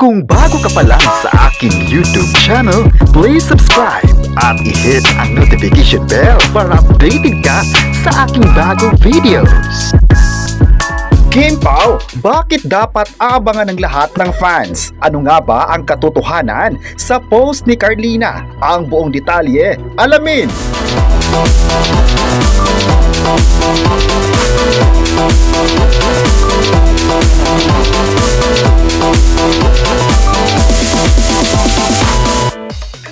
Kung bago ka pa lang sa aking YouTube channel, please subscribe at i-hit ang notification bell para updated ka sa aking bagong videos. Kim Pao, bakit dapat abangan ng lahat ng fans? Ano nga ba ang katotohanan sa post ni Carlina? Ang buong detalye, alamin!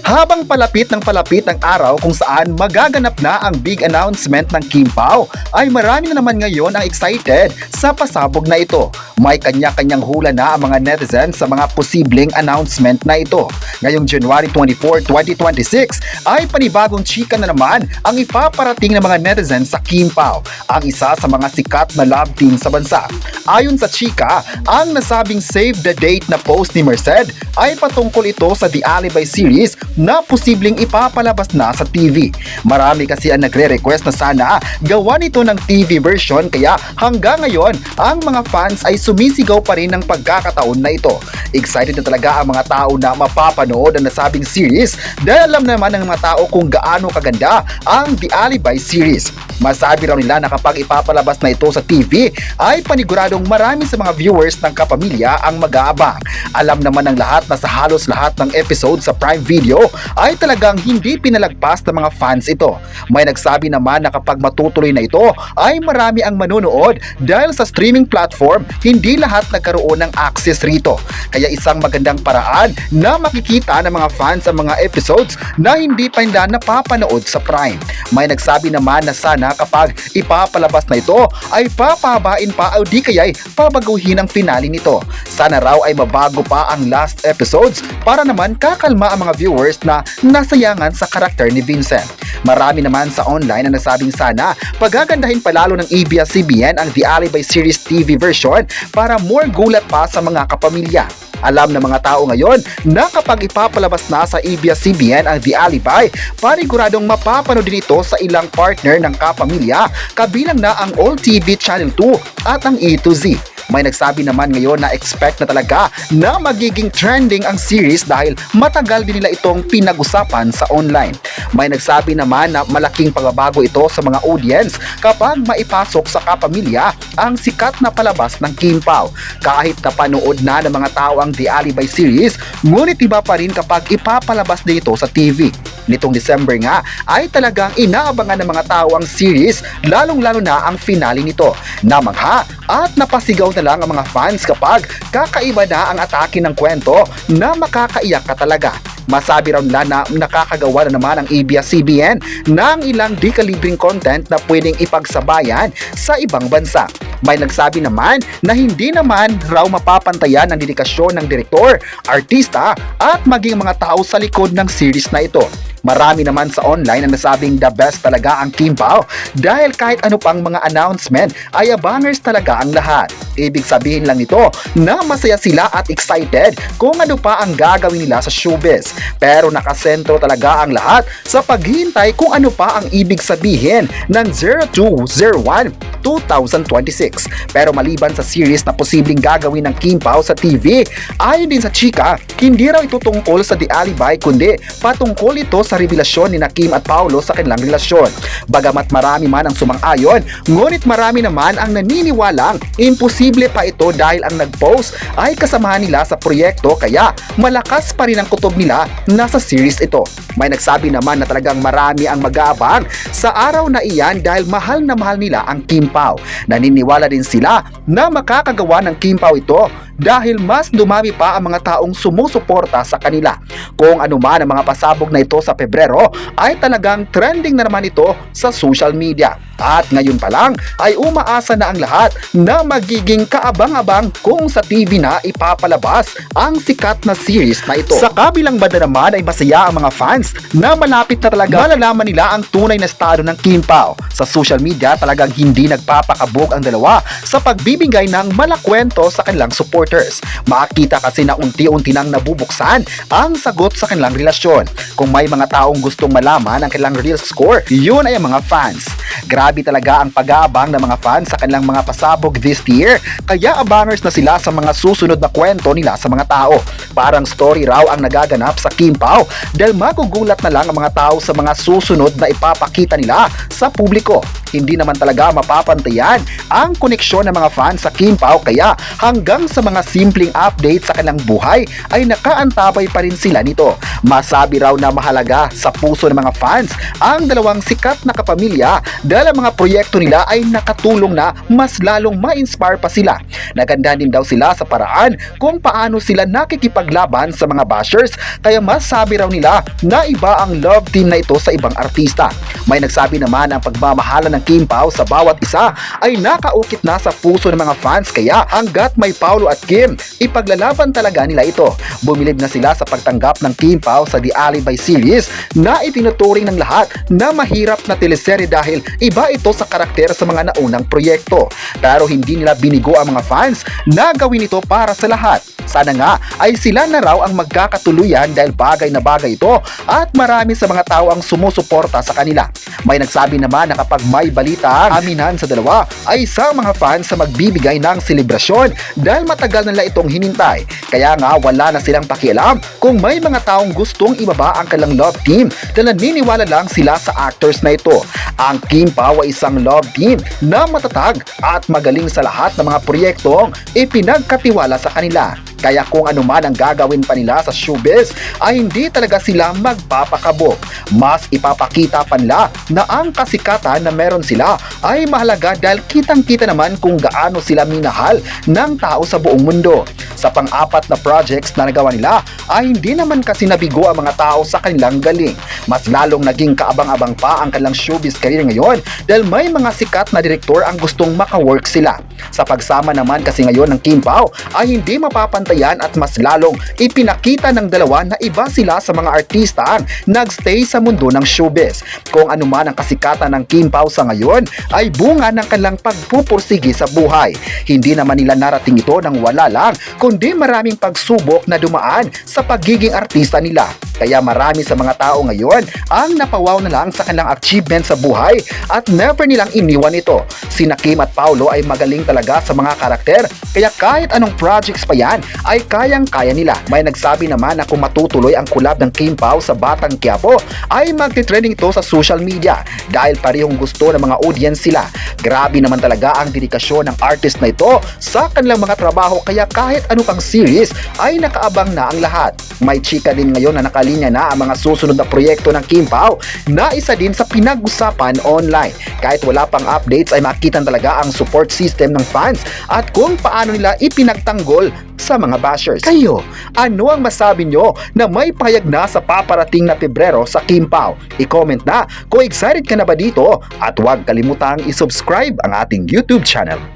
Habang palapit ang araw kung saan magaganap na ang big announcement ng Kim Pao, ay marami na naman ngayon ang excited sa pasabog na ito. May kanya-kanyang hula na ang mga netizens sa mga posibleng announcement na ito. Ngayong January 24, 2026 ay panibagong chika na naman ang ipaparating ng mga netizens sa Kim Pao, ang isa sa mga sikat na love team sa bansa. Ayon sa chika, ang nasabing save the date na post ni Merced ay patungkol ito sa The Alibi series na posibleng ipapalabas na sa TV. Marami kasi ang nagre-request na sana gawa nito ng TV version, kaya hanggang ngayon ang mga fans ay sumisigaw pa rin ng pagkakataon na ito. Excited na talaga ang mga tao na mapapanood ang nasabing series dahil alam naman ng mga tao kung gaano kaganda ang The Alibi series. Masabi raw nila na kapag ipapalabas na ito sa TV ay paniguradong marami sa mga viewers ng kapamilya ang mag-aabang. Alam naman ng lahat na sa halos lahat ng episode sa Prime Video ay talagang hindi pinalagpas ng mga fans ito. May nagsabi naman na kapag matutuloy na ito ay marami ang manonood dahil sa streaming platform hindi lahat nagkaroon ng access rito. Kaya isang magandang paraan na makikita ng mga fans ang mga episodes na hindi pa nila napapanood sa Prime. May nagsabi naman na sana kapag ipapalabas na ito ay papahabain pa o di kaya'y pabaguhin ang finale nito. Sana raw ay mabago pa ang last episodes para naman kakalma ang mga viewers na nasayangan sa karakter ni Vincent. Marami naman sa online na nasabing sana pagagandahin palalo ng ABS-CBN ang The Alibi series TV version para more gulat pa sa mga kapamilya. Alam ng mga tao ngayon na kapag ipapalabas na sa ABS-CBN ang The Alibi, paniguradong mapapanood din ito sa ilang partner ng kapamilya, kabilang na ang All TV Channel 2 at ang E to Z. May nagsabi naman ngayon na expect na talaga na magiging trending ang series dahil matagal din nila itong pinag-usapan sa online. May nagsabi naman na malaking pagbabago ito sa mga audience kapag maipasok sa kapamilya ang sikat na palabas ng Kim Pao. Kahit napanood na ng mga tao ang The Alibi series, ngunit iba pa rin kapag ipapalabas dito sa TV. Nitong December nga ay talagang inaabangan ng mga tao ang series, lalong-lalo na ang finale nito. Namangha at napasigaw na lang ang mga fans kapag kakaiba na ang atake ng kwento na makakaiyak ka talaga. Masabi raw nila na nakakagawa na naman ang ABS-CBN ng ilang di-kalibreng content na pwedeng ipagsabayan sa ibang bansa. May nagsabi naman na hindi naman raw mapapantayan ang dedikasyon ng direktor, artista at maging mga tao sa likod ng series na ito. Marami naman sa online ang nasabing the best talaga ang Kim Pao dahil kahit ano pang mga announcement ay abangers talaga ang lahat. Ibig sabihin lang nito na masaya sila at excited kung ano pa ang gagawin nila sa showbiz. Pero nakasentro talaga ang lahat sa paghihintay kung ano pa ang ibig sabihin ng 02/01/2026. Pero maliban sa series na posibleng gagawin ng Kim Pao sa TV, ayon din sa chika, hindi raw ito tungkol sa The Alibi kundi patungkol ito sa revelasyon ni Kim at Paolo sa kanilang relasyon. Bagamat marami man ang sumang-ayon, ngunit marami naman ang naniniwalang imposible pa ito dahil ang nag-post ay kasamahan nila sa proyekto, kaya malakas pa rin ang kutob nila na sa series ito. May nagsabi naman na talagang marami ang mag-aabang sa araw na iyan dahil mahal na mahal nila ang Kim Pao. Naniniwala din sila na makakagawa ng Kim Pao ito dahil mas dumami pa ang mga taong sumusuporta sa kanila. Kung ano man ang mga pasabog na ito sa Pebrero ay talagang trending na naman ito sa social media. At ngayon pa lang ay umaasa na ang lahat na magiging kaabang-abang kung sa TV na ipapalabas ang sikat na series na ito. Sa kabilang banda naman ay masaya ang mga fans na malapit na talaga malalaman nila ang tunay na estado ng Kim Pao. Sa social media talagang hindi nagpapakabog ang dalawa sa pagbibigay ng malakwento sa kanilang supporters. Makita kasi na unti-unti nang nabubuksan ang sagot sa kanilang relasyon. Kung may mga taong gustong malaman ang kanilang real score, yun ay ang mga fans. Grabe Grabe talaga ang pag-aabang ng mga fans sa kanilang mga pasabog this year. Kaya abangers na sila sa mga susunod na kwento nila sa mga tao. Parang story raw ang nagaganap sa Kim Pao dahil magugulat na lang ang mga tao sa mga susunod na ipapakita nila sa publiko. Hindi naman talaga mapapantayan ang koneksyon ng mga fans sa Kim Pao kaya hanggang sa mga simpleng update sa kanilang buhay ay nakaantabay pa rin sila nito. Masabi raw na mahalaga sa puso ng mga fans ang dalawang sikat na kapamilya dahil ang mga proyekto nila ay nakatulong na mas lalong ma-inspire pa sila. Naganda din daw sila sa paraan kung paano sila nakikipaglaban sa mga bashers kaya masabi raw nila na iba ang love team na ito sa ibang artista. May nagsabi naman ang pagmamahala ng Kim Pao sa bawat isa ay nakaukit na sa puso ng mga fans kaya hanggat may Paolo at Kim, ipaglalaban talaga nila ito. Bumilib na sila sa pagtanggap ng Kim Pao sa The Alibi series na itinuturing ng lahat na mahirap na teleserye dahil iba ito sa karakter sa mga naunang proyekto. Pero hindi nila binigo ang mga fans na gawin ito para sa lahat. Sana nga ay sila na raw ang magkakatuluyan dahil bagay na bagay ito at marami sa mga tao ang sumusuporta sa kanila. May nagsabi naman na kapag may balita ang aminan sa dalawa ay isang mga fans sa magbibigay ng selebrasyon dahil matagal nila itong hinintay. Kaya nga wala na silang pakialam kung may mga taong gustong ibaba ang kanilang love team dahil naniniwala lang sila sa actors na ito. Ang Kim Pao ay isang love team na matatag at magaling sa lahat ng mga proyektong ipinagkatiwala sa kanila. Kaya kung ano man ang gagawin pa nila sa showbiz ay hindi talaga sila magpapakabo. Mas ipapakita pa nila na ang kasikatan na meron sila ay mahalaga dahil kitang-kita naman kung gaano sila minahal ng tao sa buong mundo. Sa pang-apat na projects na nagawa nila ay hindi naman kasi nabigo ang mga tao sa kanilang galing. Mas lalong naging kaabang-abang pa ang kanilang showbiz career ngayon dahil may mga sikat na direktor ang gustong makawork sila. Sa pagsama naman kasi ngayon ng Kim Pao ay hindi mapapantayan at mas lalong ipinakita ng dalawa na iba sila sa mga artista ang nagstay sa mundo ng showbiz. Kung ano man ang kasikatan ng Kim Pao sa ngayon ay bunga ng kanilang pagpupursigi sa buhay. Hindi naman nila narating ito ng wala lang kundi maraming pagsubok na dumaan sa pagiging artista nila. Kaya marami sa mga tao ngayon ang napawaw na lang sa kanilang achievement sa buhay at never nilang iniwan ito. Sina Kim at Paolo ay magaling talaga sa mga karakter kaya kahit anong projects pa yan ay kayang-kaya nila. May nagsabi naman na kung matutuloy ang collab ng Kim Pao sa Batang Quiapo ay magti-trending ito sa social media dahil parehong gusto ng mga audience sila. Grabe naman talaga ang dedikasyon ng artist na ito sa kanilang mga trabaho kaya kahit ano pang series ay nakaabang na ang lahat. May chika din ngayon na nakalinya na ang mga susunod na proyekto ng Kim Pao na isa din sa pinag-usapan online. Kahit wala pang updates ay makita talaga ang support system ng fans at kung paano nila ipinagtanggol sa mga bashers. Kayo, ano ang masabi nyo na may pahayag na sa paparating na Pebrero sa Kim Pao? I-comment na kung excited ka na ba dito at huwag kalimutang i-subscribe ang ating YouTube channel.